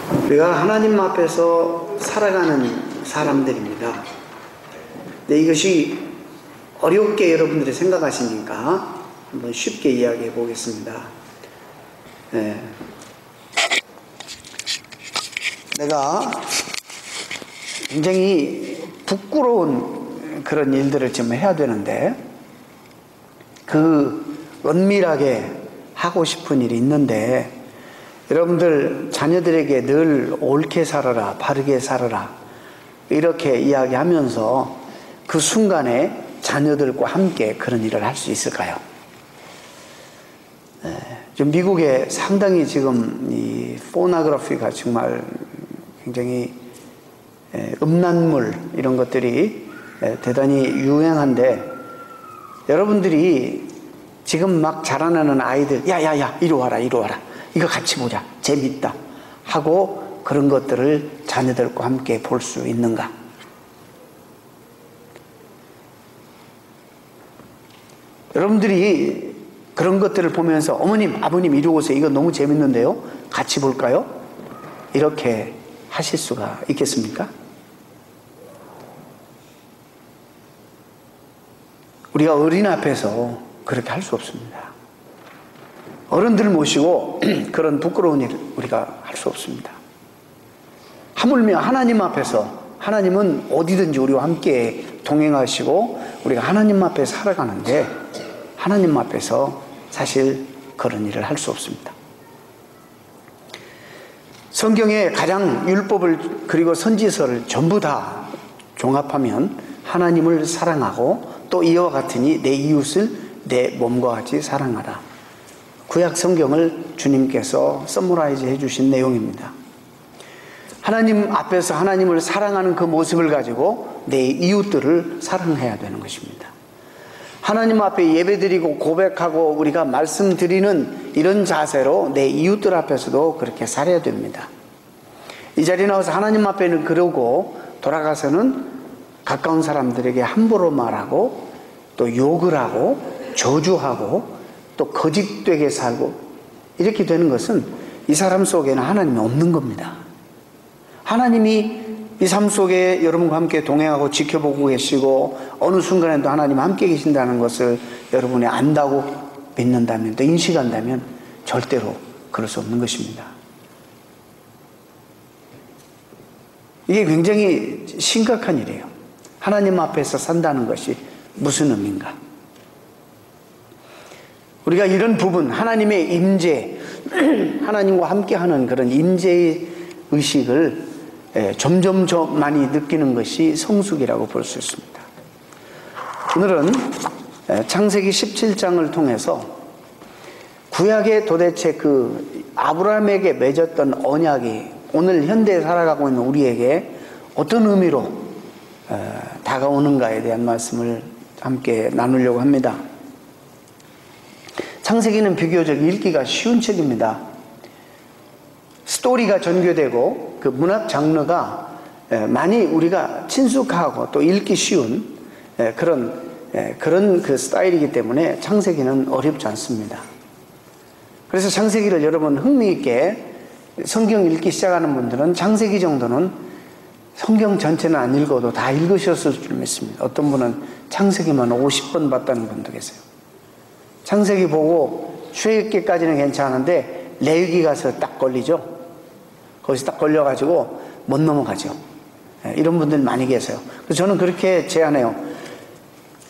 우리가 하나님 앞에서 살아가는 사람들입니다. 근데 이것이 어렵게 여러분들이 생각하시니까 한번 쉽게 이야기해 보겠습니다. 내가 굉장히 부끄러운 그런 일들을 좀 해야 되는데, 그 은밀하게 하고 싶은 일이 있는데, 여러분들 자녀들에게 늘 옳게 살아라, 바르게 살아라 이렇게 이야기하면서 그 순간에 자녀들과 함께 그런 일을 할 수 있을까요? 지금 미국에 상당히 지금 이 포너그래피가 정말 굉장히 음란물 이런 것들이 대단히 유행한데, 여러분들이 지금 막 자라나는 아이들, 야야야 이리 와라 이리 와라, 이거 같이 보자, 재밌다 하고 그런 것들을 자녀들과 함께 볼 수 있는가? 여러분들이 그런 것들을 보면서 어머님, 아버님 이리 오세요, 이거 너무 재밌는데요, 같이 볼까요? 이렇게 하실 수가 있겠습니까? 우리가 어린 앞에서 그렇게 할 수 없습니다. 어른들 모시고 그런 부끄러운 일 우리가 할 수 없습니다. 하물며 하나님 앞에서, 하나님은 어디든지 우리와 함께 동행하시고 우리가 하나님 앞에 살아가는데, 하나님 앞에서 사실 그런 일을 할 수 없습니다. 성경의 가장 율법을 그리고 선지서를 전부 다 종합하면 하나님을 사랑하고 또 이와 같으니 내 이웃을 내 몸과 같이 사랑하라, 구약 성경을 주님께서 서머라이즈 해주신 내용입니다. 하나님 앞에서 하나님을 사랑하는 그 모습을 가지고 내 이웃들을 사랑해야 되는 것입니다. 하나님 앞에 예배드리고 고백하고 우리가 말씀드리는 이런 자세로 내 이웃들 앞에서도 그렇게 살아야 됩니다. 이 자리에 나와서 하나님 앞에는 그러고 돌아가서는 가까운 사람들에게 함부로 말하고 또 욕을 하고 저주하고 또 거짓되게 살고 이렇게 되는 것은 이 사람 속에는 하나님이 없는 겁니다. 하나님이 이 삶 속에 여러분과 함께 동행하고 지켜보고 계시고 어느 순간에도 하나님 함께 계신다는 것을 여러분이 안다고 믿는다면, 또 인식한다면 절대로 그럴 수 없는 것입니다. 이게 굉장히 심각한 일이에요. 하나님 앞에서 산다는 것이 무슨 의미인가? 우리가 이런 부분, 하나님의 임재, 하나님과 함께하는 그런 임재의 의식을 점점 많이 느끼는 것이 성숙이라고 볼 수 있습니다. 오늘은 창세기 17장을 통해서 구약의 도대체 그 아브라함에게 맺었던 언약이 오늘 현대에 살아가고 있는 우리에게 어떤 의미로 다가오는가에 대한 말씀을 함께 나누려고 합니다. 창세기는 비교적 읽기가 쉬운 책입니다. 스토리가 전개되고 그 문학 장르가 많이 우리가 친숙하고 또 읽기 쉬운 그런 그 스타일이기 때문에 창세기는 어렵지 않습니다. 그래서 창세기를 여러분 흥미있게 성경 읽기 시작하는 분들은 창세기 정도는 성경 전체는 안 읽어도 다 읽으셨을 줄 믿습니다. 어떤 분은 창세기만 50번 봤다는 분도 계세요. 창세기 보고 출애굽기까지는 괜찮은데 레위기 가서 딱 걸리죠. 거기서 딱 걸려가지고 못 넘어가죠. 이런 분들 많이 계세요. 그래서 저는 그렇게 제안해요.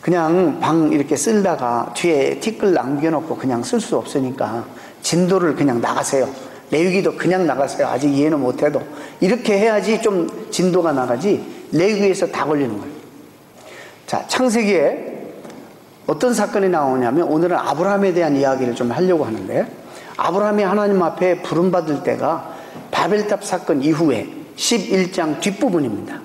그냥 방 이렇게 쓸다가 뒤에 티끌 남겨놓고 그냥 쓸 수 없으니까 진도를 그냥 나가세요. 레위기도 그냥 나가세요. 아직 이해는 못해도. 이렇게 해야지 좀 진도가 나가지, 레위기에서 다 걸리는 거예요. 자, 창세기에 어떤 사건이 나오냐면, 오늘은 아브라함에 대한 이야기를 좀 하려고 하는데, 아브라함이 하나님 앞에 부름받을 때가 바벨탑 사건 이후에 11장 뒷부분입니다.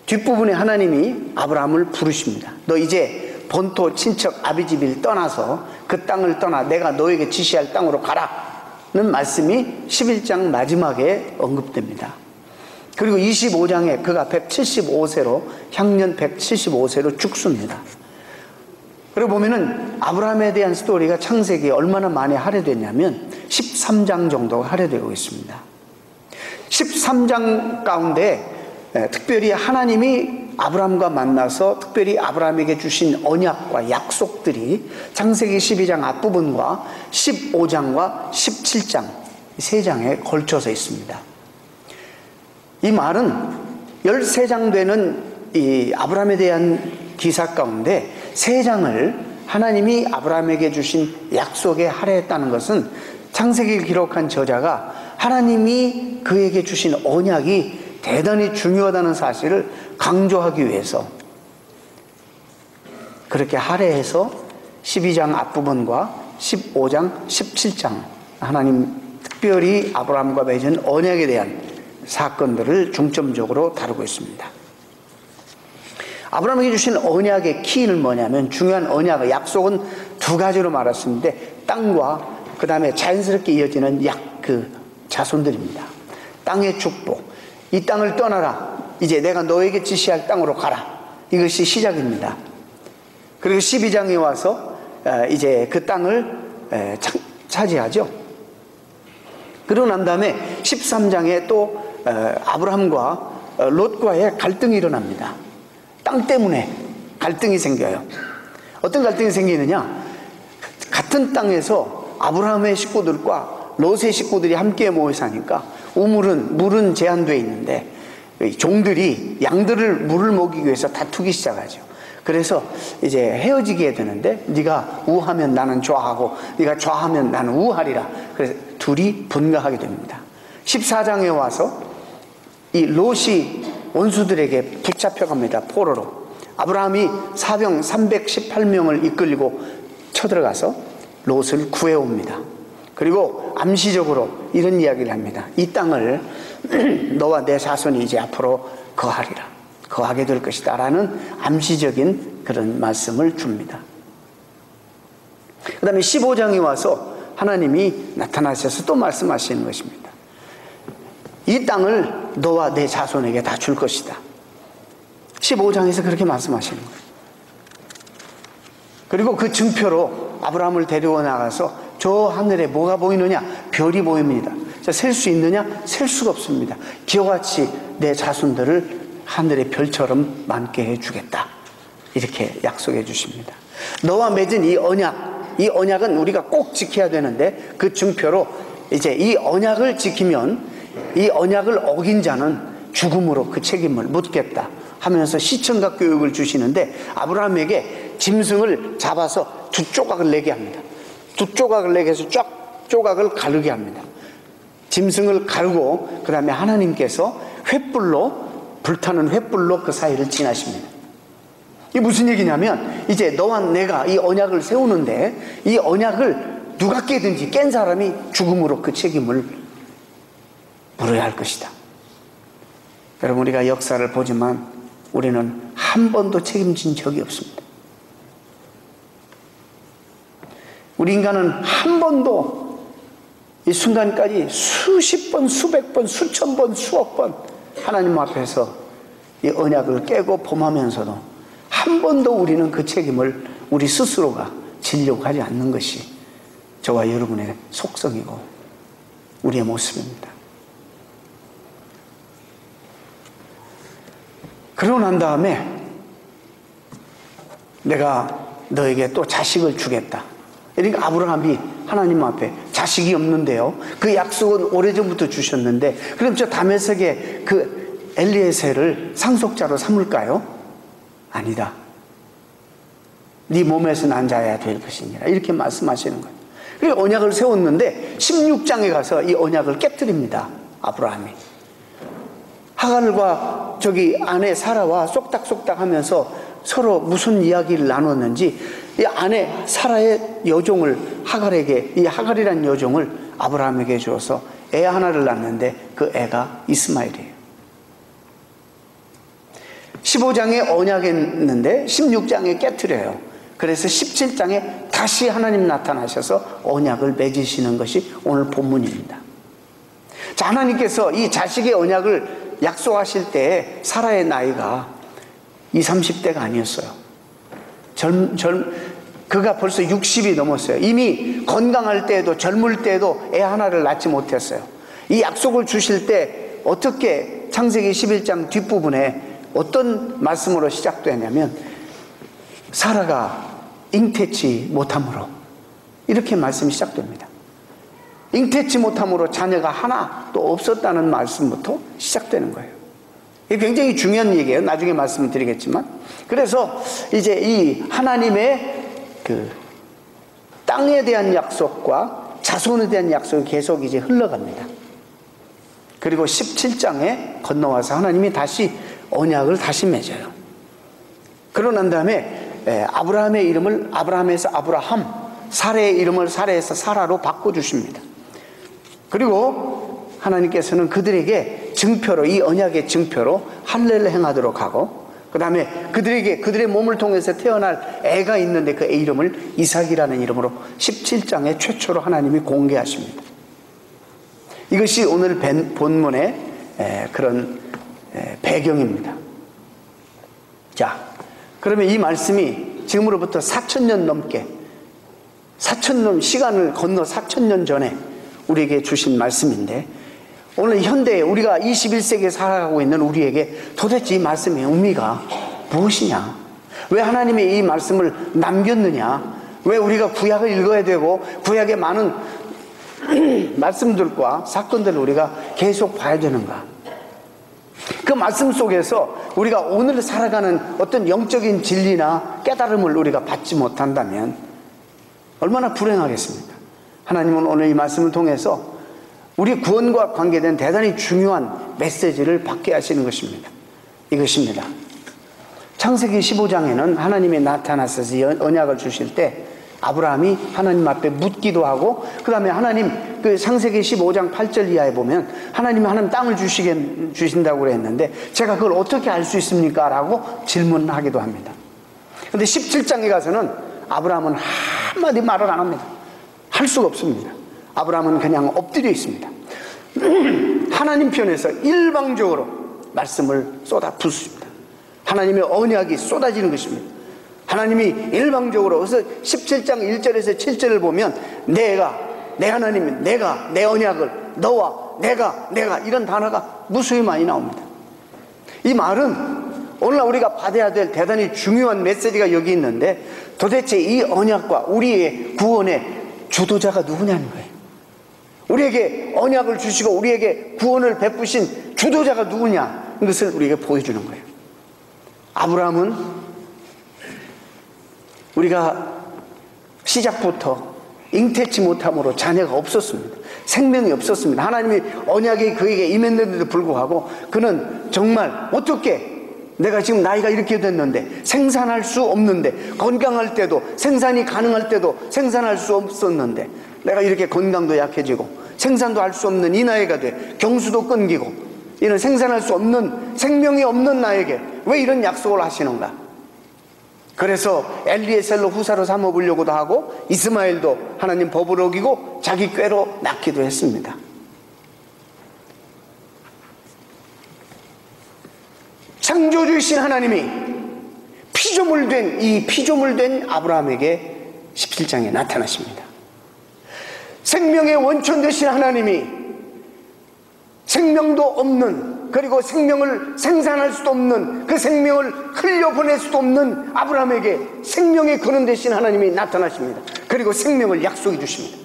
뒷부분에 하나님이 아브라함을 부르십니다. 너 이제 본토 친척 아비집을 떠나서 그 땅을 떠나 내가 너에게 지시할 땅으로 가라는 말씀이 11장 마지막에 언급됩니다. 그리고 25장에 그가 175세로 향년 175세로 죽습니다. 그리고 보면은 아브라함에 대한 스토리가 창세기에 얼마나 많이 할애됐냐면 13장 정도가 할애되고 있습니다. 13장 가운데 특별히 하나님이 아브라함과 만나서 특별히 아브라함에게 주신 언약과 약속들이 창세기 12장 앞부분과 15장과 17장 세 장에 걸쳐서 있습니다. 이 말은 13장 되는 이 아브라함에 대한 기사 가운데 3장을 하나님이 아브라함에게 주신 약속에 할애했다는 것은 창세기를 기록한 저자가 하나님이 그에게 주신 언약이 대단히 중요하다는 사실을 강조하기 위해서 그렇게 할애해서 12장 앞부분과 15장, 17장 하나님 특별히 아브라함과 맺은 언약에 대한 사건들을 중점적으로 다루고 있습니다. 아브라함에게 주신 언약의 키는 뭐냐면 중요한 언약의 약속은 2가지로 말했는데 땅과 그 다음에 자연스럽게 이어지는 자손들입니다. 땅의 축복. 이 땅을 떠나라. 이제 내가 너에게 지시할 땅으로 가라. 이것이 시작입니다. 그리고 12장에 와서 이제 그 땅을 차지하죠. 그러고 난 다음에 13장에 또 아브라함과 롯과의 갈등이 일어납니다. 땅 때문에 갈등이 생겨요. 어떤 갈등이 생기느냐? 같은 땅에서 아브라함의 식구들과 롯의 식구들이 함께 모여 사니까 물은 제한되어 있는데 종들이 양들을 물을 먹이기 위해서 다투기 시작하죠. 그래서 이제 헤어지게 되는데 네가 우하면 나는 좌하고 네가 좌하면 나는 우하리라. 그래서 둘이 분가하게 됩니다. 14장에 와서 이 롯이 원수들에게 붙잡혀갑니다. 포로로. 아브라함이 사병 318명을 이끌고 쳐들어가서 롯을 구해옵니다. 그리고 암시적으로 이런 이야기를 합니다. 이 땅을 너와 내 자손이 이제 앞으로 거하게 될 것이다 라는 암시적인 그런 말씀을 줍니다. 그 다음에 15장에 와서 하나님이 나타나셔서 또 말씀하시는 것입니다. 이 땅을 너와 내 자손에게 다 줄 것이다. 15장에서 그렇게 말씀하시는 거예요. 그리고 그 증표로 아브라함을 데리고 나가서 저 하늘에 뭐가 보이느냐? 별이 보입니다. 셀 수 있느냐? 셀 수가 없습니다. 기어같이 내 자손들을 하늘의 별처럼 많게 해주겠다. 이렇게 약속해 주십니다. 너와 맺은 이 언약은 우리가 꼭 지켜야 되는데 그 증표로 이제 이 언약을 지키면 이 언약을 어긴 자는 죽음으로 그 책임을 묻겠다 하면서 시청각 교육을 주시는데 아브라함에게 짐승을 잡아서 2조각을 내게 합니다. 2조각을 내게 해서 쫙 조각을 가르게 합니다. 짐승을 가르고 그 다음에 하나님께서 불타는 횃불로 그 사이를 지나십니다. 이게 무슨 얘기냐면 이제 너와 내가 이 언약을 세우는데 이 언약을 누가 깨든지 깬 사람이 죽음으로 그 책임을 물어야 할 것이다. 여러분, 우리가 역사를 보지만 우리는 한 번도 책임진 적이 없습니다. 우리 인간은 한 번도 이 순간까지 수십 번, 수백 번, 수천 번, 수억 번 하나님 앞에서 이 언약을 깨고 범하면서도 한 번도 우리는 그 책임을 우리 스스로가 지려고 하지 않는 것이 저와 여러분의 속성이고 우리의 모습입니다. 그러고 난 다음에 내가 너에게 또 자식을 주겠다. 그러니까 아브라함이 하나님 앞에 자식이 없는데요. 그 약속은 오래전부터 주셨는데 그럼 저 다메섹의 그 엘리에셀을 상속자로 삼을까요? 아니다. 네 몸에서 난 자야 될 것이니라. 이렇게 말씀하시는 거예요. 그리고 언약을 세웠는데 16장에 가서 이 언약을 깨뜨립니다. 아브라함이. 하갈과 저기 아내 사라와 쏙닥쏙닥 하면서 서로 무슨 이야기를 나눴는지 이 아내 사라의 여종을 하갈에게, 이 하갈이라는 여종을 아브라함에게 주어서 애 하나를 낳는데 그 애가 이스마엘이에요. 15장에 언약했는데 16장에 깨트려요. 그래서 17장에 다시 하나님 나타나셔서 언약을 맺으시는 것이 오늘 본문입니다. 자, 하나님께서 이 자식의 언약을 약속하실 때 사라의 나이가 20, 30대가 아니었어요. 그가 벌써 60이 넘었어요. 이미 건강할 때에도 젊을 때에도 애 하나를 낳지 못했어요. 이 약속을 주실 때 어떻게 창세기 11장 뒷부분에 어떤 말씀으로 시작되냐면 사라가 잉태치 못함으로 이렇게 말씀이 시작됩니다. 잉태치 못함으로 자녀가 하나도 없었다는 말씀부터 시작되는 거예요. 이게 굉장히 중요한 얘기예요. 나중에 말씀을 드리겠지만. 그래서 이제 이 하나님의 그 땅에 대한 약속과 자손에 대한 약속이 계속 이제 흘러갑니다. 그리고 17장에 건너와서 하나님이 다시 언약을 다시 맺어요. 그러고 난 다음에 아브라함의 이름을 아브라함에서 아브라함, 사레의 이름을 사레에서 사라로 바꿔주십니다. 그리고 하나님께서는 그들에게 증표로, 이 언약의 증표로 할례를 행하도록 하고, 그 다음에 그들의 몸을 통해서 태어날 애가 있는데 그 애 이름을 이삭이라는 이름으로 17장에 최초로 하나님이 공개하십니다. 이것이 오늘 본문의 그런 배경입니다. 자, 그러면 이 말씀이 지금으로부터 4,000년 넘게, 4,000년 시간을 건너 4,000년 전에 우리에게 주신 말씀인데, 오늘 현대에 우리가 21세기에 살아가고 있는 우리에게 도대체 이 말씀의 의미가 무엇이냐? 왜 하나님이 이 말씀을 남겼느냐? 왜 우리가 구약을 읽어야 되고 구약의 많은 말씀들과 사건들을 우리가 계속 봐야 되는가? 그 말씀 속에서 우리가 오늘 살아가는 어떤 영적인 진리나 깨달음을 우리가 받지 못한다면 얼마나 불행하겠습니까? 하나님은 오늘 이 말씀을 통해서 우리 구원과 관계된 대단히 중요한 메시지를 받게 하시는 것입니다. 이것입니다. 창세기 15장에는 하나님이 나타나셔서 언약을 주실 때 아브라함이 하나님 앞에 묻기도 하고, 그 다음에 하나님, 그 창세기 15장 8절 이하에 보면 하나님이 하나님 땅을 주신다고 그랬는데 제가 그걸 어떻게 알 수 있습니까? 라고 질문하기도 합니다. 그런데 17장에 가서는 아브라함은 한마디 말을 안 합니다. 할 수가 없습니다. 아브라함은 그냥 엎드려 있습니다. 하나님 편에서 일방적으로 말씀을 쏟아 붓습니다. 하나님의 언약이 쏟아지는 것입니다. 하나님이 일방적으로, 그래서 17장 1절에서 7절을 보면 내 하나님은 내가 내 언약을 너와 내가 이런 단어가 무수히 많이 나옵니다. 이 말은 오늘날 우리가 받아야 될 대단히 중요한 메시지가 여기 있는데, 도대체 이 언약과 우리의 구원의 주도자가 누구냐는 거예요. 우리에게 언약을 주시고 우리에게 구원을 베푸신 주도자가 누구냐, 이것을 우리에게 보여주는 거예요. 아브라함은 우리가 시작부터 잉태치 못함으로 자녀가 없었습니다. 생명이 없었습니다. 하나님이 언약이 그에게 임했는데도 불구하고 그는 정말 어떻게, 내가 지금 나이가 이렇게 됐는데 생산할 수 없는데, 건강할 때도, 생산이 가능할 때도 생산할 수 없었는데, 내가 이렇게 건강도 약해지고 생산도 할 수 없는 이 나이가 돼 경수도 끊기고 이런 생산할 수 없는, 생명이 없는 나에게 왜 이런 약속을 하시는가? 그래서 엘리에셀로 후사로 삼아보려고도 하고 이스마엘도 하나님 법을 어기고 자기 꾀로 낳기도 했습니다. 창조주이신 하나님이 피조물 된 아브라함에게 17장에 나타나십니다. 생명의 원천 되신 하나님이 생명도 없는, 그리고 생명을 생산할 수도 없는, 그 생명을 흘려보낼 수도 없는 아브라함에게 생명의 근원 되신 하나님이 나타나십니다. 그리고 생명을 약속해 주십니다.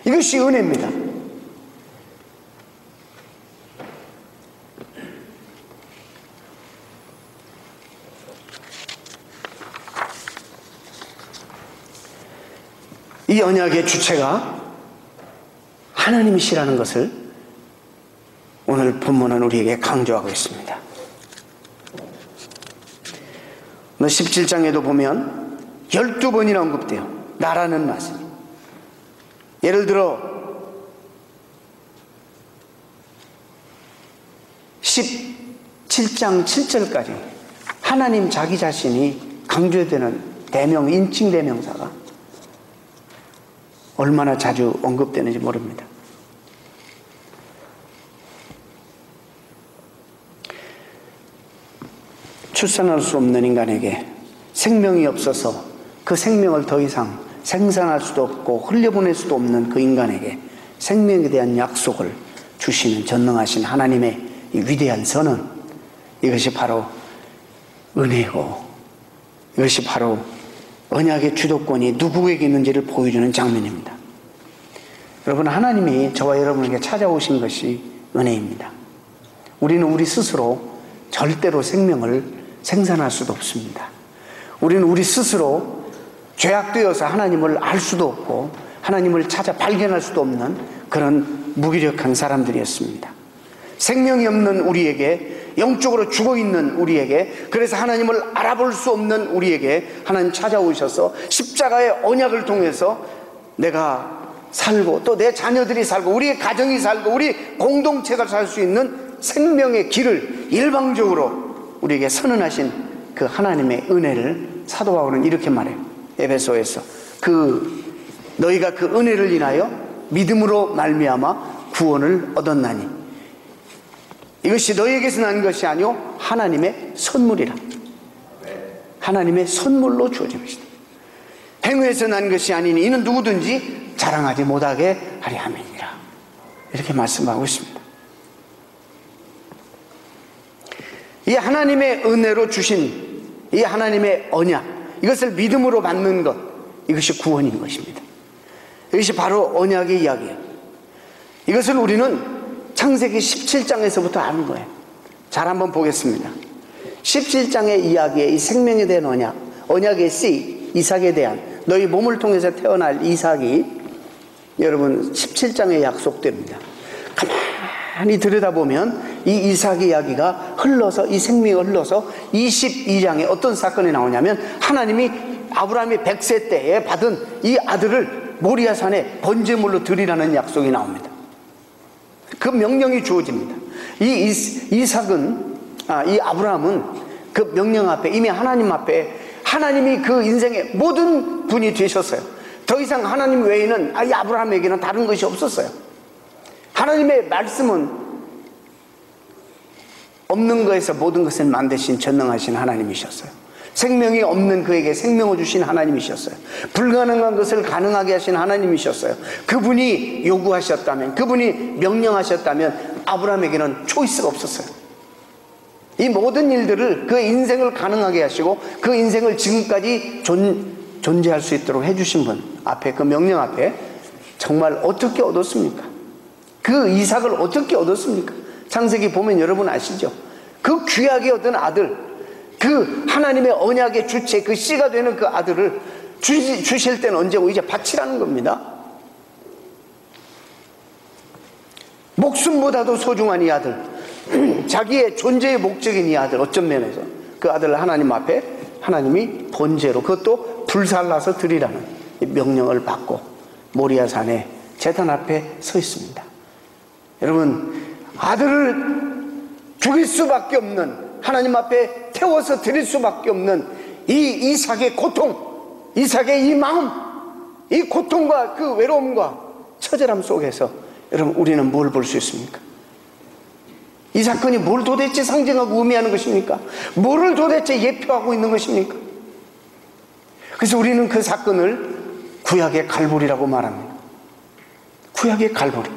이것이 은혜입니다. 이 언약의 주체가 하나님이시라는 것을 오늘 본문은 우리에게 강조하고 있습니다. 오늘 17장에도 보면 12번이나 언급돼요. 나라는 말씀. 예를 들어 17장 7절까지 하나님 자기 자신이 강조되는 대명, 인칭 대명사가 얼마나 자주 언급되는지 모릅니다. 출산할 수 없는 인간에게 생명이 없어서 그 생명을 더 이상 생산할 수도 없고 흘려보낼 수도 없는 그 인간에게 생명에 대한 약속을 주시는 전능하신 하나님의 이 위대한 선언, 이것이 바로 은혜고, 이것이 바로 언약의 주도권이 누구에게 있는지를 보여주는 장면입니다. 여러분, 하나님이 저와 여러분에게 찾아오신 것이 은혜입니다. 우리는 우리 스스로 절대로 생명을 생산할 수도 없습니다. 우리는 우리 스스로 죄악되어서 하나님을 알 수도 없고 하나님을 찾아 발견할 수도 없는 그런 무기력한 사람들이었습니다. 생명이 없는 우리에게, 영적으로 죽어있는 우리에게, 그래서 하나님을 알아볼 수 없는 우리에게 하나님 찾아오셔서 십자가의 언약을 통해서 내가 살고 또 내 자녀들이 살고 우리의 가정이 살고 우리 공동체가 살 수 있는 생명의 길을 일방적으로 우리에게 선언하신 그 하나님의 은혜를 사도 바울은 이렇게 말해요. 에베소에서 너희가 그 은혜를 인하여 믿음으로 말미암아 구원을 얻었나니 이것이 너희에게서 난 것이 아니요 하나님의 선물이라. 하나님의 선물로 주어진 것이다. 행위에서 난 것이 아니니 이는 누구든지 자랑하지 못하게 하려 함이니라. 이렇게 말씀하고 있습니다. 이 하나님의 은혜로 주신 이 하나님의 언약, 이것을 믿음으로 받는 것, 이것이 구원인 것입니다. 이것이 바로 언약의 이야기예요. 이것을 우리는 창세기 17장에서부터 아는 거예요. 잘 한번 보겠습니다. 17장의 이야기에 이 생명에 대한 언약, 언약의 씨, 이삭에 대한 너희 몸을 통해서 태어날 이삭이 여러분 17장에 약속됩니다. 가만히 들여다보면 이 이삭의 이야기가 흘러서, 이 생명이 흘러서 22장에 어떤 사건이 나오냐면 하나님이 아브라함이 100세 때에 받은 이 아들을 모리아산에 번제물로 드리라는 약속이 나옵니다. 그 명령이 주어집니다. 이 아브라함은 그 명령 앞에, 이미 하나님 앞에 하나님이 그 인생의 모든 분이 되셨어요. 더 이상 하나님 외에는 이 아브라함에게는 다른 것이 없었어요. 하나님의 말씀은 없는 것에서 모든 것을 만드신 전능하신 하나님이셨어요. 생명이 없는 그에게 생명을 주신 하나님이셨어요. 불가능한 것을 가능하게 하신 하나님이셨어요. 그분이 요구하셨다면, 그분이 명령하셨다면 아브라함에게는 초이스가 없었어요. 이 모든 일들을, 그 인생을 가능하게 하시고 그 인생을 지금까지 존재할 수 있도록 해주신 분 앞에, 그 명령 앞에 정말 어떻게 얻었습니까? 그 이삭을 어떻게 얻었습니까? 창세기 보면 여러분 아시죠? 그 귀하게 얻은 아들, 그 하나님의 언약의 주체, 그 씨가 되는 그 아들을 주실 때는 언제고 이제 바치라는 겁니다. 목숨보다도 소중한 이 아들, 자기의 존재의 목적인 이 아들, 어쩐 면에서 그 아들을 하나님 앞에 하나님이 번제로, 그것도 불살라서 드리라는 명령을 받고 모리아산에 제단 앞에 서 있습니다. 여러분, 아들을 죽일 수밖에 없는, 하나님 앞에 태워서 드릴 수밖에 없는 이 이삭의 고통, 이삭의 이 마음, 이 고통과 그 외로움과 처절함 속에서 여러분, 우리는 뭘 볼 수 있습니까? 이 사건이 뭘 도대체 상징하고 의미하는 것입니까? 뭐를 도대체 예표하고 있는 것입니까? 그래서 우리는 그 사건을 구약의 갈보리라고 말합니다. 구약의 갈보리.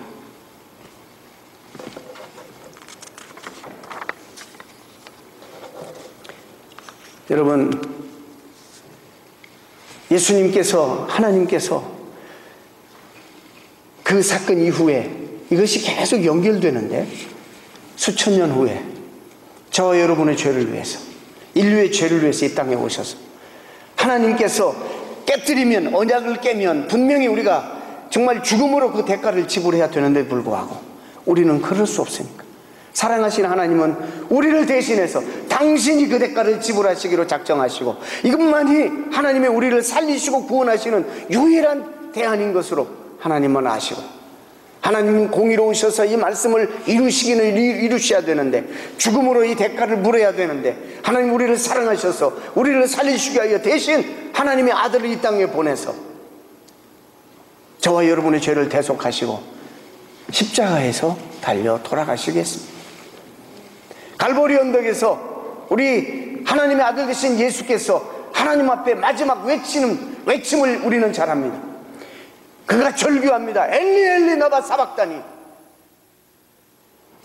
여러분, 예수님께서, 하나님께서 그 사건 이후에 이것이 계속 연결되는데, 수천 년 후에 저와 여러분의 죄를 위해서, 인류의 죄를 위해서 이 땅에 오셔서 하나님께서 깨뜨리면, 언약을 깨면 분명히 우리가 정말 죽음으로 그 대가를 지불해야 되는데 불구하고 우리는 그럴 수 없으니까 사랑하신 하나님은 우리를 대신해서 당신이 그 대가를 지불하시기로 작정하시고, 이것만이 하나님의 우리를 살리시고 구원하시는 유일한 대안인 것으로 하나님은 아시고, 하나님은 공의로우셔서 이 말씀을 이루시기는 이루셔야 되는데, 죽음으로 이 대가를 물어야 되는데, 하나님 우리를 사랑하셔서 우리를 살리시기 위하여 대신 하나님의 아들을 이 땅에 보내서 저와 여러분의 죄를 대속하시고 십자가에서 달려 돌아가시겠습니다. 갈보리 언덕에서 우리 하나님의 아들 되신 예수께서 하나님 앞에 마지막 외침을 우리는 잘 합니다. 그가 절규합니다. 엘리 엘리 나바 사박다니.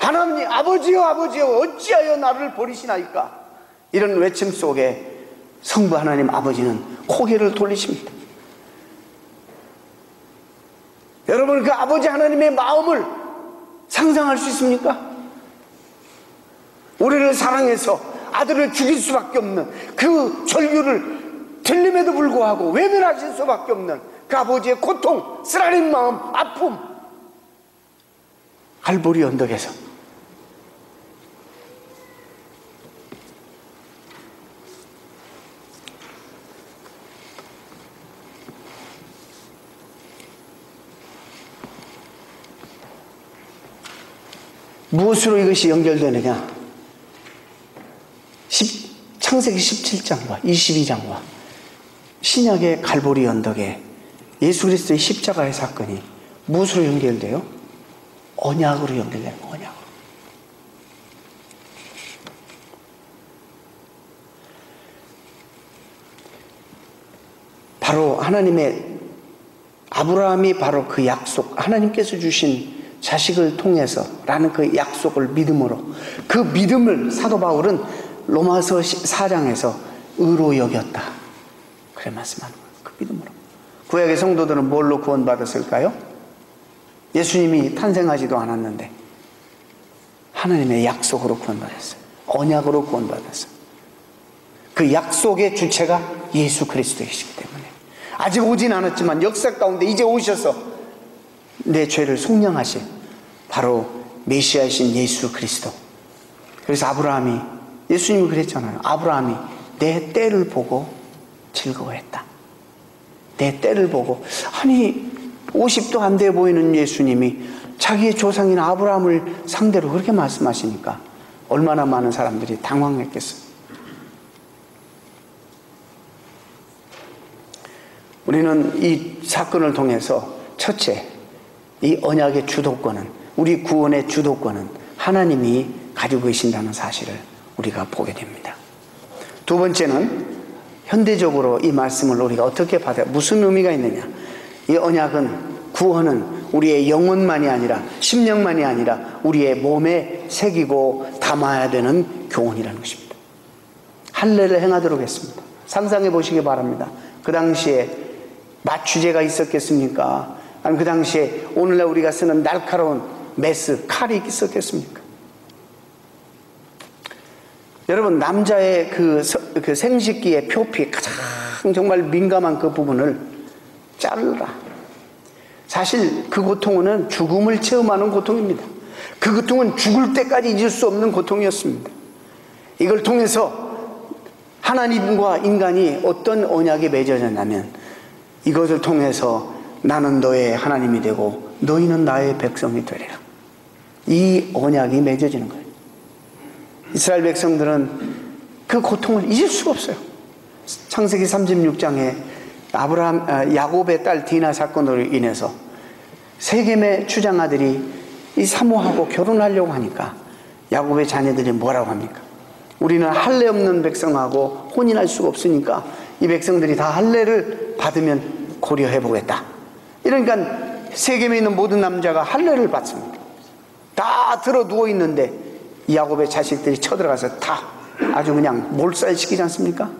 하나님, 아버지여 아버지여 어찌하여 나를 버리시나이까? 이런 외침 속에 성부 하나님 아버지는 고개를 돌리십니다. 여러분, 그 아버지 하나님의 마음을 상상할 수 있습니까? 우리를 사랑해서 아들을 죽일 수밖에 없는 그 절규를 들림에도 불구하고 외면하실 수밖에 없는 그 아버지의 고통, 쓰라린 마음, 아픔, 갈보리 언덕에서 무엇으로 이것이 연결되느냐? 창세기 17장과 22장과 신약의 갈보리 언덕에 예수 그리스도의 십자가의 사건이 무엇으로 연결돼요? 언약으로 연결돼요. 언약으로. 바로 하나님의, 아브라함이 바로 그 약속, 하나님께서 주신 자식을 통해서라는 그 약속을 믿음으로, 그 믿음을 사도 바울은 로마서 4장에서 의로 여겼다, 그래 말씀하는 거예요. 그 믿음으로. 구약의 성도들은 뭘로 구원받았을까요? 예수님이 탄생하지도 않았는데 하나님의 약속으로 구원받았어요. 언약으로 구원받았어요. 그 약속의 주체가 예수 그리스도이시기 때문에 아직 오진 않았지만 역사 가운데 이제 오셔서 내 죄를 속량하신 바로 메시아이신 예수 그리스도. 그래서 아브라함이, 예수님이 그랬잖아요. 아브라함이 내 때를 보고 즐거워했다. 내 때를 보고. 아니 50도 안 돼 보이는 예수님이 자기의 조상인 아브라함을 상대로 그렇게 말씀하시니까 얼마나 많은 사람들이 당황했겠어요. 우리는 이 사건을 통해서 첫째, 이 언약의 주도권은, 우리 구원의 주도권은 하나님이 가지고 계신다는 사실을 우리가 보게 됩니다. 두 번째는 현대적으로 이 말씀을 우리가 어떻게 받아야, 무슨 의미가 있느냐? 이 언약은, 구원은 우리의 영혼만이 아니라, 심령만이 아니라 우리의 몸에 새기고 담아야 되는 교훈이라는 것입니다. 할례를 행하도록 했습니다. 상상해 보시기 바랍니다. 그 당시에 마취제가 있었겠습니까? 아니면 그 당시에 오늘날 우리가 쓰는 날카로운 메스, 칼이 있었겠습니까? 여러분, 남자의 그 생식기의 표피, 가장 정말 민감한 그 부분을 자르라. 사실 그 고통은 죽음을 체험하는 고통입니다. 그 고통은 죽을 때까지 잊을 수 없는 고통이었습니다. 이걸 통해서 하나님과 인간이 어떤 언약이 맺어졌냐면, 이것을 통해서 나는 너의 하나님이 되고 너희는 나의 백성이 되리라. 이 언약이 맺어지는 거예요. 이스라엘 백성들은 그 고통을 잊을 수가 없어요. 창세기 36장에 야곱의 딸 디나 사건으로 인해서 세겜의 추장아들이 이 사모하고 결혼하려고 하니까 야곱의 자녀들이 뭐라고 합니까? 우리는 할례 없는 백성하고 혼인할 수가 없으니까 이 백성들이 다 할례를 받으면 고려해 보겠다. 이러니까 세겜에 있는 모든 남자가 할례를 받습니다. 다 들어 누워 있는데 야곱의 자식들이 쳐들어가서 다 아주 그냥 몰살시키지 않습니까?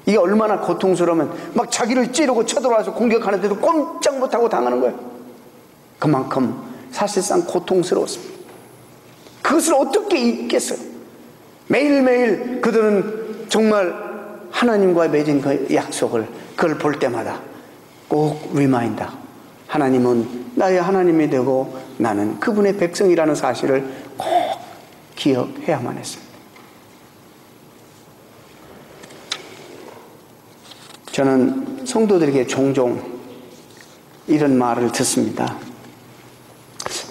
이게 얼마나 고통스러우면 막 자기를 찌르고 쳐들어와서 공격하는데도 꼼짝 못하고 당하는 거예요. 그만큼 사실상 고통스러웠습니다. 그것을 어떻게 잊겠어요? 매일매일 그들은 정말 하나님과 맺은 그 약속을, 그걸 볼 때마다 꼭 리마인드, 하나님은 나의 하나님이 되고 나는 그분의 백성이라는 사실을 꼭 기억해야만 했습니다. 저는 성도들에게 종종 이런 말을 듣습니다.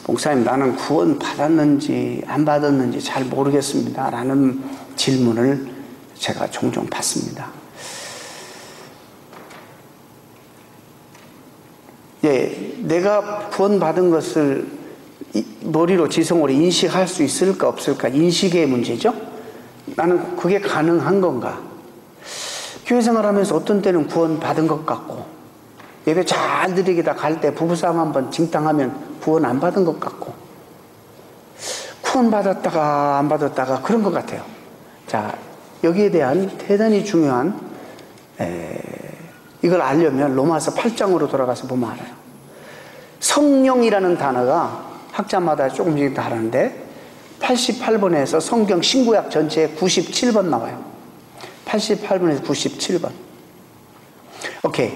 목사님, 나는 구원 받았는지 안 받았는지 잘 모르겠습니다 라는 질문을 제가 종종 받습니다. 예, 내가 구원받은 것을 머리로, 지성으로 인식할 수 있을까 없을까, 인식의 문제죠. 나는 그게 가능한 건가? 교회 생활하면서 어떤 때는 구원받은 것 같고, 예배 잘 드리기다 갈 때 부부싸움 한번 징탕하면 구원 안 받은 것 같고, 구원 받았다가 안 받았다가 그런 것 같아요. 자, 여기에 대한 대단히 중요한 이걸 알려면 로마서 8장으로 돌아가서 보면 알아요. 성령이라는 단어가 학자마다 조금씩 다른데 88번에서 성경 신구약 전체에 97번 나와요. 88번에서 97번. 오케이.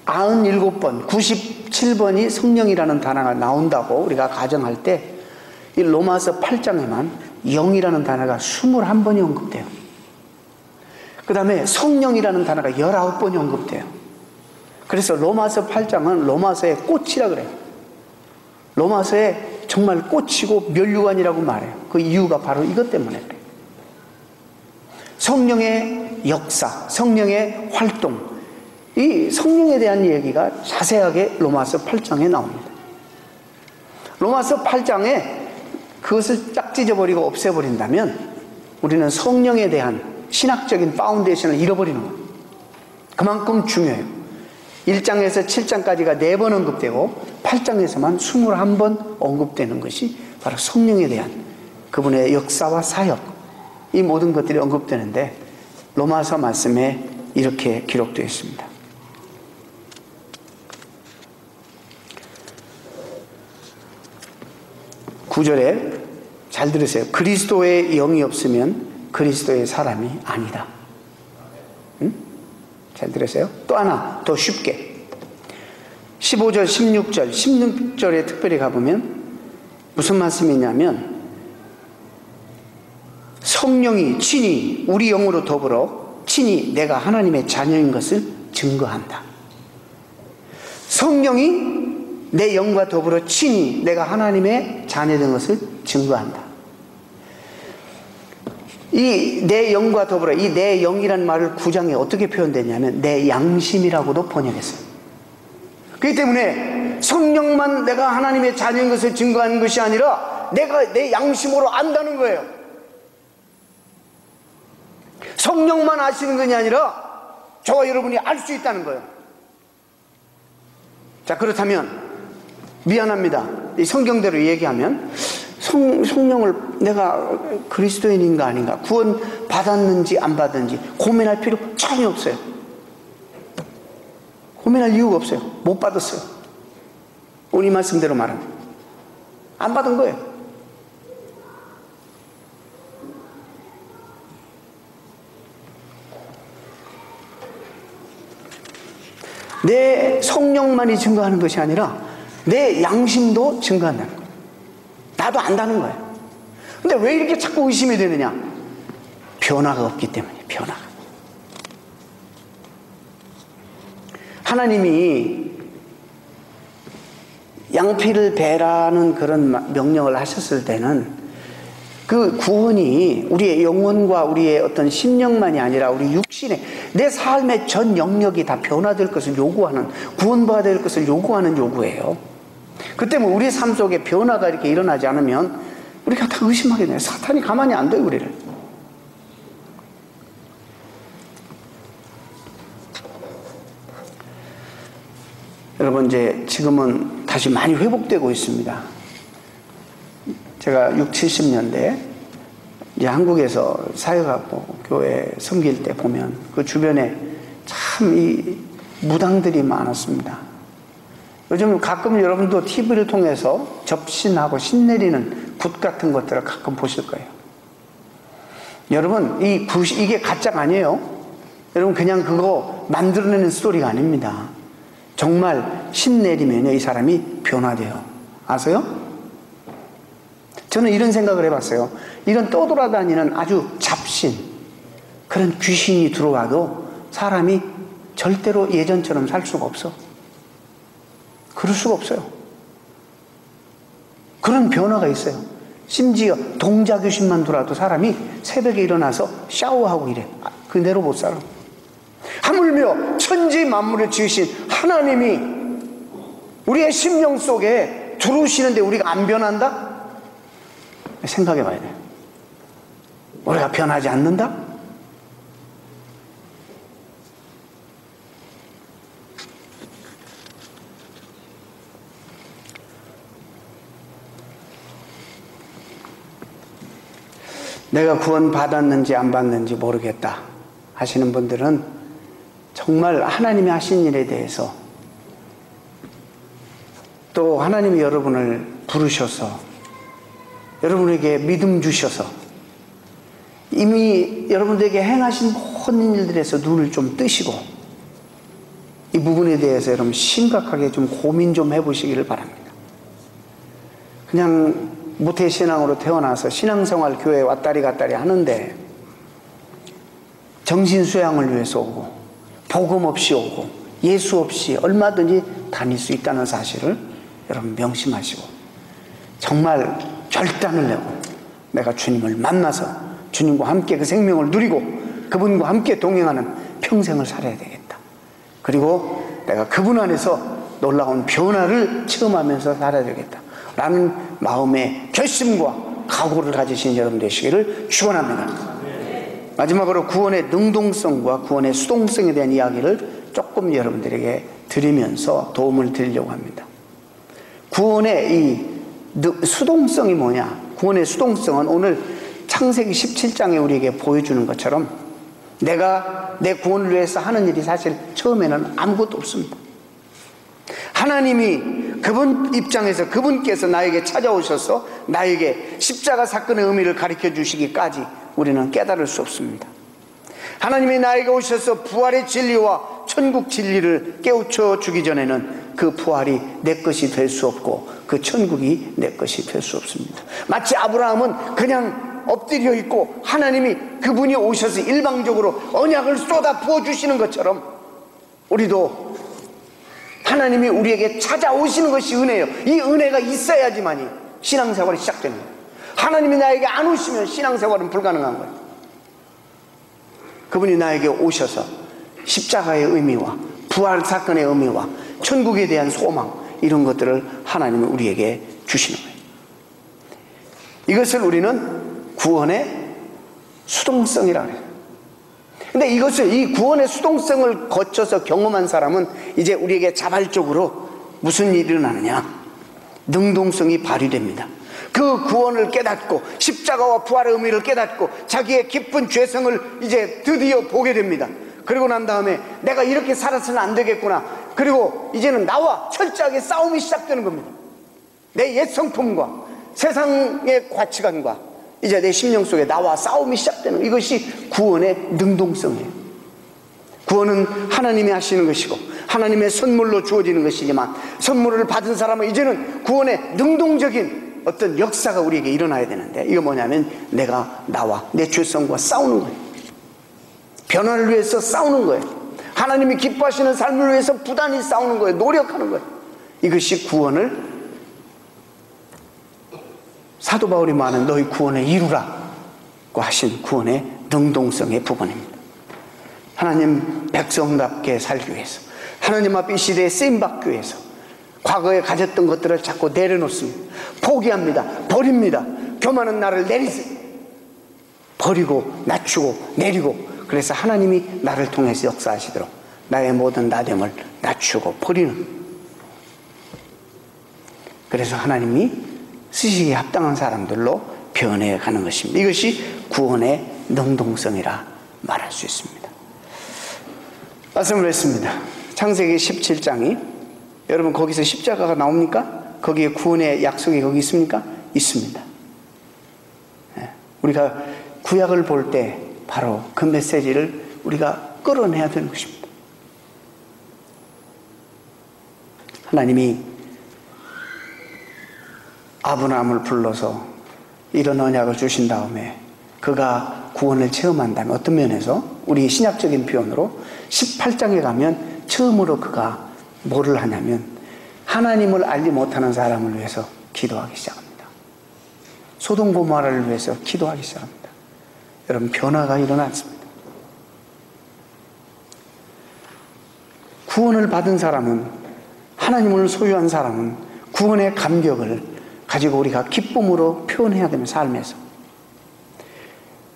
97번, 97번이 성령이라는 단어가 나온다고 우리가 가정할 때 이 로마서 8장에만 영이라는 단어가 21번이 언급돼요. 그 다음에 성령이라는 단어가 19번이 언급돼요. 그래서 로마서 8장은 로마서의 꽃이라 그래요. 로마서의 정말 꽃이고 멸류관이라고 말해요. 그 이유가 바로 이것 때문에 그래요. 성령의 역사, 성령의 활동, 이 성령에 대한 얘기가 자세하게 로마서 8장에 나옵니다. 로마서 8장에 그것을 딱 찢어버리고 없애버린다면 우리는 성령에 대한 신학적인 파운데이션을 잃어버리는 거예요. 그만큼 중요해요. 1장에서 7장까지가 4번 언급되고 8장에서만 21번 언급되는 것이 바로 성령에 대한 그분의 역사와 사역, 이 모든 것들이 언급되는데 로마서 말씀에 이렇게 기록되어 있습니다. 9절에 잘 들으세요. 그리스도의 영이 없으면 그리스도의 사람이 아니다. 응? 잘 들으세요? 또 하나 더 쉽게 15절 16절에 특별히 가보면 무슨 말씀이냐면 성령이 친히 우리 영으로 더불어 친히 내가 하나님의 자녀인 것을 증거한다. 성령이 내 영과 더불어 친히 내가 하나님의 자녀된 것을 증거한다. 이 내 영과 더불어 이 내 영이라는 말을 9장에 어떻게 표현되냐면 내 양심이라고도 번역했어요. 그렇기 때문에 성령만 내가 하나님의 자녀인 것을 증거하는 것이 아니라 내가 내 양심으로 안다는 거예요. 성령만 아시는 것이 아니라 저와 여러분이 알 수 있다는 거예요. 자, 그렇다면 미안합니다. 이 성경대로 얘기하면 성령을 내가 그리스도인인가 아닌가, 구원 받았는지 안 받았는지 고민할 필요 전혀 없어요. 고민할 이유가 없어요. 못 받았어요. 오늘 이 말씀대로 말하면 안 받은 거예요. 내 성령만이 증거하는 것이 아니라 내 양심도 증거한다는 거예요. 나도 안다는 거예요. 근데 왜 이렇게 자꾸 의심이 되느냐? 변화가 없기 때문이에요. 변화가. 하나님이 양피를 베라는 그런 명령을 하셨을 때는 그 구원이 우리의 영혼과 우리의 어떤 심령만이 아니라 우리 육신의 내 삶의 전 영역이 다 변화될 것을 요구하는, 구원받을 것을 요구하는 요구예요. 그 때문에 우리 삶 속에 변화가 이렇게 일어나지 않으면 우리가 다 의심하게 돼요. 사탄이 가만히 안 둬요, 우리를. 여러분, 이제 지금은 다시 많이 회복되고 있습니다. 제가 60, 70년대 이제 한국에서 사역하고 교회 섬길 때 보면 그 주변에 참 이 무당들이 많았습니다. 요즘 가끔 여러분도 TV를 통해서 접신하고 신내리는 굿 같은 것들을 가끔 보실 거예요. 여러분, 이게 가짜가 아니에요. 여러분, 그냥 그거 만들어내는 스토리가 아닙니다. 정말 신내리면 이 사람이 변화돼요. 아세요? 저는 이런 생각을 해봤어요. 이런 떠돌아다니는 아주 잡신, 그런 귀신이 들어와도 사람이 절대로 예전처럼 살 수가 없어. 그럴 수가 없어요. 그런 변화가 있어요. 심지어 동자 귀신만 들어와도 사람이 새벽에 일어나서 샤워하고 이래. 그대로 못 살아. 하물며 천지 만물을 지으신 하나님이 우리의 심령 속에 들어오시는데 우리가 안 변한다? 생각해 봐야 돼요. 우리가 변하지 않는다? 내가 구원 받았는지 안 받는지 모르겠다 하시는 분들은 정말 하나님이 하신 일에 대해서, 또 하나님이 여러분을 부르셔서 여러분에게 믿음 주셔서 이미 여러분들에게 행하신 모든 일들에서 눈을 좀 뜨시고 이 부분에 대해서 여러분 심각하게 좀 고민 좀 해보시기를 바랍니다. 그냥 모태신앙으로 태어나서 신앙생활 교회에 왔다리 갔다리 하는데 정신수양을 위해서 오고 복음 없이 오고 예수 없이 얼마든지 다닐 수 있다는 사실을 여러분 명심하시고 정말 결단을 내고 내가 주님을 만나서 주님과 함께 그 생명을 누리고 그분과 함께 동행하는 평생을 살아야 되겠다. 그리고 내가 그분 안에서 놀라운 변화를 체험하면서 살아야 되겠다 라는 마음의 결심과 각오를 가지신 여러분 되시기를 축원합니다. 마지막으로 구원의 능동성과 구원의 수동성에 대한 이야기를 조금 여러분들에게 드리면서 도움을 드리려고 합니다. 구원의 이 수동성이 뭐냐? 구원의 수동성은 오늘 창세기 17장에 우리에게 보여주는 것처럼 내가 내 구원을 위해서 하는 일이 사실 처음에는 아무것도 없습니다. 하나님이 그분 입장에서 그분께서 나에게 찾아오셔서 나에게 십자가 사건의 의미를 가르쳐 주시기까지 우리는 깨달을 수 없습니다. 하나님이 나에게 오셔서 부활의 진리와 천국 진리를 깨우쳐 주기 전에는 그 부활이 내 것이 될 수 없고 그 천국이 내 것이 될 수 없습니다. 마치 아브라함은 그냥 엎드려 있고 하나님이 그분이 오셔서 일방적으로 언약을 쏟아 부어주시는 것처럼 우리도 하나님이 우리에게 찾아오시는 것이 은혜예요. 이 은혜가 있어야지만이 신앙생활이 시작됩니다. 하나님이 나에게 안 오시면 신앙생활은 불가능한 거예요. 그분이 나에게 오셔서 십자가의 의미와 부활 사건의 의미와 천국에 대한 소망 이런 것들을 하나님이 우리에게 주시는 거예요. 이것을 우리는 구원의 수동성이라고 해요. 근데 이것을 이 구원의 수동성을 거쳐서 경험한 사람은 이제 우리에게 자발적으로 무슨 일이 일어나느냐? 능동성이 발휘됩니다. 그 구원을 깨닫고 십자가와 부활의 의미를 깨닫고 자기의 깊은 죄성을 이제 드디어 보게 됩니다. 그리고 난 다음에 내가 이렇게 살아서는 안 되겠구나. 그리고 이제는 나와 철저하게 싸움이 시작되는 겁니다. 내 옛 성품과 세상의 가치관과 이제 내 심령 속에 나와 싸움이 시작되는, 이것이 구원의 능동성이에요. 구원은 하나님이 하시는 것이고 하나님의 선물로 주어지는 것이지만 선물을 받은 사람은 이제는 구원의 능동적인 어떤 역사가 우리에게 일어나야 되는데, 이거 뭐냐면 내가 나와 내 죄성과 싸우는 거예요. 변화를 위해서 싸우는 거예요. 하나님이 기뻐하시는 삶을 위해서 부단히 싸우는 거예요. 노력하는 거예요. 이것이 구원을, 사도 바울이 말하는 너희 구원을 이루라고 하신 구원의 능동성의 부분입니다. 하나님 백성답게 살기 위해서, 하나님 앞에 이 시대에 쓰임받기 위해서 과거에 가졌던 것들을 자꾸 내려놓습니다. 포기합니다. 버립니다. 교만한 나를 내리세요. 버리고 낮추고 내리고, 그래서 하나님이 나를 통해서 역사하시도록 나의 모든 나됨을 낮추고 버리는, 그래서 하나님이 쓰시기에 합당한 사람들로 변해가는 것입니다. 이것이 구원의 능동성이라 말할 수 있습니다. 말씀을 했습니다. 창세기 17장이, 여러분 거기서 십자가가 나옵니까? 거기에 구원의 약속이 거기 있습니까? 있습니다. 우리가 구약을 볼 때 바로 그 메시지를 우리가 끌어내야 되는 것입니다. 하나님이 아브라함을 불러서 이런 언약을 주신 다음에 그가 구원을 체험한다면 어떤 면에서 우리 신약적인 표현으로 18장에 가면 처음으로 그가 뭐를 하냐면 하나님을 알지 못하는 사람을 위해서 기도하기 시작합니다. 소돔 고모라를 위해서 기도하기 시작합니다. 여러분, 변화가 일어났습니다. 구원을 받은 사람은, 하나님을 소유한 사람은 구원의 감격을 가지고 우리가 기쁨으로 표현해야 되는 삶에서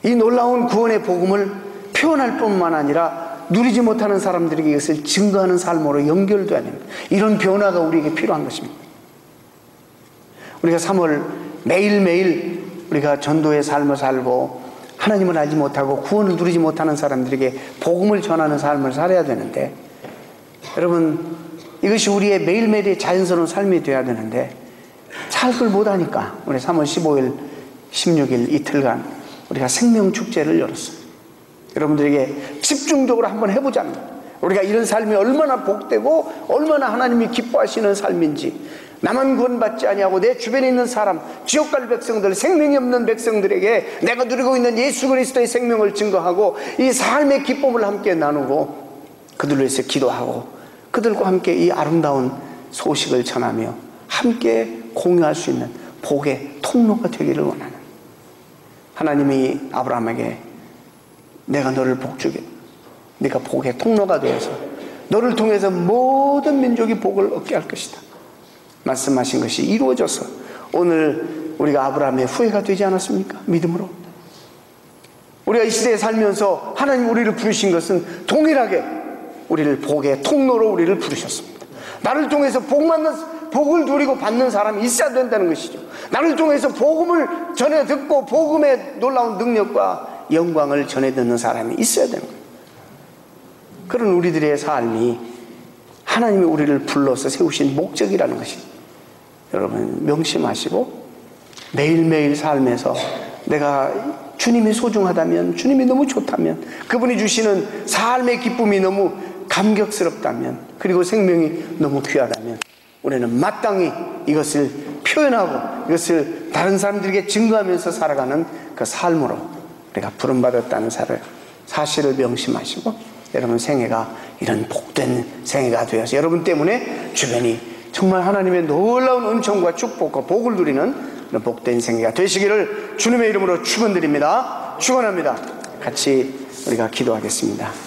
이 놀라운 구원의 복음을 표현할 뿐만 아니라 누리지 못하는 사람들에게 이것을 증거하는 삶으로 연결돼야 됩니다. 이런 변화가 우리에게 필요한 것입니다. 우리가 3월 매일매일 우리가 전도의 삶을 살고 하나님을 알지 못하고 구원을 누리지 못하는 사람들에게 복음을 전하는 삶을 살아야 되는데, 여러분, 이것이 우리의 매일매일의 자연스러운 삶이 되어야 되는데 살 걸 못하니까 우리 3월 15일, 16일 이틀간 우리가 생명축제를 열었어요. 여러분들에게 집중적으로 한번 해보자는 거예요. 우리가 이런 삶이 얼마나 복되고 얼마나 하나님이 기뻐하시는 삶인지, 나만 구원받지 아니하고 내 주변에 있는 사람, 지옥 갈 백성들, 생명이 없는 백성들에게 내가 누리고 있는 예수 그리스도의 생명을 증거하고 이 삶의 기쁨을 함께 나누고 그들로 위해서 기도하고 그들과 함께 이 아름다운 소식을 전하며 함께 공유할 수 있는 복의 통로가 되기를 원하는, 하나님이 아브라함에게 내가 너를 복주게, 네가 복의 통로가 되어서 너를 통해서 모든 민족이 복을 얻게 할 것이다 말씀하신 것이 이루어져서 오늘 우리가 아브라함의 후예가 되지 않았습니까? 믿음으로 우리가 이 시대에 살면서 하나님 우리를 부르신 것은 동일하게 우리를 복의 통로로 우리를 부르셨습니다. 나를 통해서 복을 누리고 받는 사람이 있어야 된다는 것이죠. 나를 통해서 복음을 전해 듣고 복음의 놀라운 능력과 영광을 전해 듣는 사람이 있어야 되는 거예요. 그런 우리들의 삶이 하나님이 우리를 불러서 세우신 목적이라는 것이, 여러분 명심하시고 매일매일 삶에서 내가 주님이 소중하다면, 주님이 너무 좋다면, 그분이 주시는 삶의 기쁨이 너무 감격스럽다면, 그리고 생명이 너무 귀하다면 우리는 마땅히 이것을 표현하고 이것을 다른 사람들에게 증거하면서 살아가는 그 삶으로 우리가 부름받았다는 사실을 명심하시고, 여러분 생애가 이런 복된 생애가 되어서 여러분 때문에 주변이 정말 하나님의 놀라운 은총과 축복과 복을 누리는 그런 복된 생애가 되시기를 주님의 이름으로 축원드립니다. 축원합니다. 같이 우리가 기도하겠습니다.